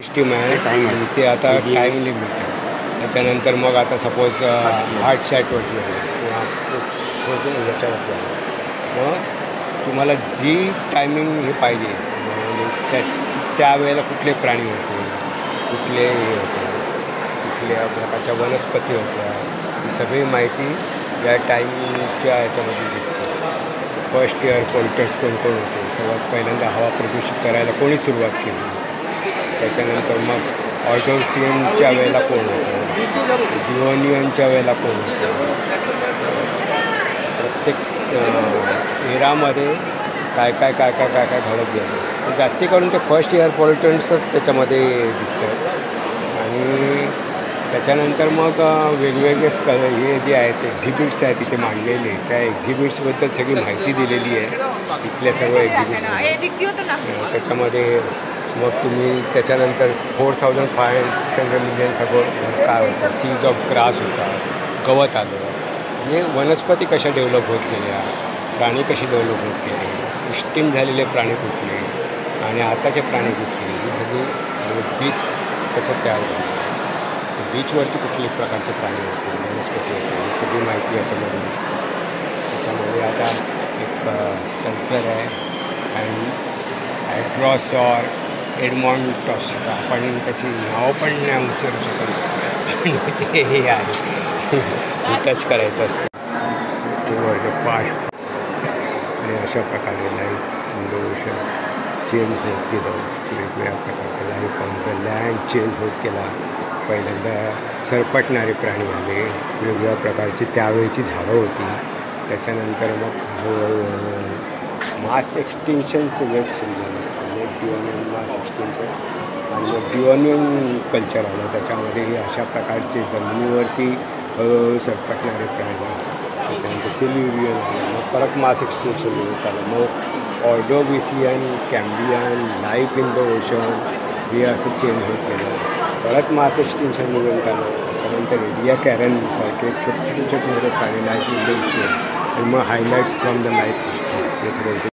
System आहे आणि ते आता टाईम लिमिट आहे. त्याच्यानंतर मग आता सपोज हार्ट शॅटवरती आहे किंवा याच्यावरती आहे, मग तुम्हाला जी टायमिंग हे पाहिजे म्हणजे त्यावेळेला कुठले प्राणी होते, कुठले हे होते, कुठल्या प्रकारच्या वनस्पती होत्या, ही सगळी माहिती या टाईमच्या याच्यामध्ये दिसते. फर्स्ट इयर पोल्टर्स कोण कोण होते, सर्वात पहिल्यांदा हवा प्रदूषित करायला कोणी सुरुवात केली, त्याच्यानंतर मग ऑर्डोसियनच्या वेळेला कोण होतं, डिओनियनच्या वेळेला कोण होतं, प्रत्येक एरामध्ये काय काय काय काय काय काय घडत गेलं. जास्ती करून ते फर्स्ट इयर पोल्टर्सच त्याच्यामध्ये दिसतं. आणि त्याच्यानंतर मग वेगवेगळे हे जे आहेत एक्झिबिट्स आहेत तिथे मांडलेले, त्या एक्झिबिट्सबद्दल सगळी माहिती दिलेली आहे इथल्या सर्व एक्झिबिट्स. त्याच्यामध्ये मग तुम्ही त्याच्यानंतर 4,500-600 मिलियन सगळं काय होतं, सीज ऑफ ग्रास होता, गवत आलं, म्हणजे वनस्पती कशा डेव्हलप होत गेल्या, प्राणी कसे डेव्हलप होत गेले, एक्स्टिंक्ट झालेले प्राणी कुठले आणि आताचे प्राणी कुठले, ही सगळी बीच कसं तयार झालं, बीचवरती कुठल्या प्रकारचे प्राणी होते, वनस्पती होते, ही सगळी माहिती याच्यामध्ये दिसते. त्याच्यामध्ये आता एक स्कल्पचर आहे ॲड्रॉसॉर एडमॉन्टॉस, आपण त्याची नावं पण नाही उच्चारू शकत, ते हे आहे टच करायचं असतं ते वर्ग फास्ट. आणि अशा प्रकारे life in the ocean change होत गेलं, वेगवेगळ्या प्रकारचे life on the land change होत गेला. पहिल्यांदा सरपटणारे प्राणी आले, वेगवेगळ्या प्रकारची त्यावेळीची झाडं होती. त्याच्यानंतर मग मास एक्सटिंक्शन्स वेट सुरू झालं, म्हणजे डिओनियन मास एक्सटिंक्शन्स आणि मग डिओनियन कल्चर आलं. त्याच्यामध्ये अशा प्रकारचे जमिनीवरती सरपटणारे प्राणी, त्यांचं सिल्युरियन आलं, मग परत मास एक्सटिंक्शन होत आलं. मग Ordovician, Cambrian, life in the ocean हे असं चेंज होत गेलं. परत मास एक्सटिंक्शन निघून आलं. त्याच्यानंतर एरिया कॅरनसारखे छोटे छोटे छोटे प्राणी लाईफ इन द ओशन आणि मग highlights from the life history हे सगळं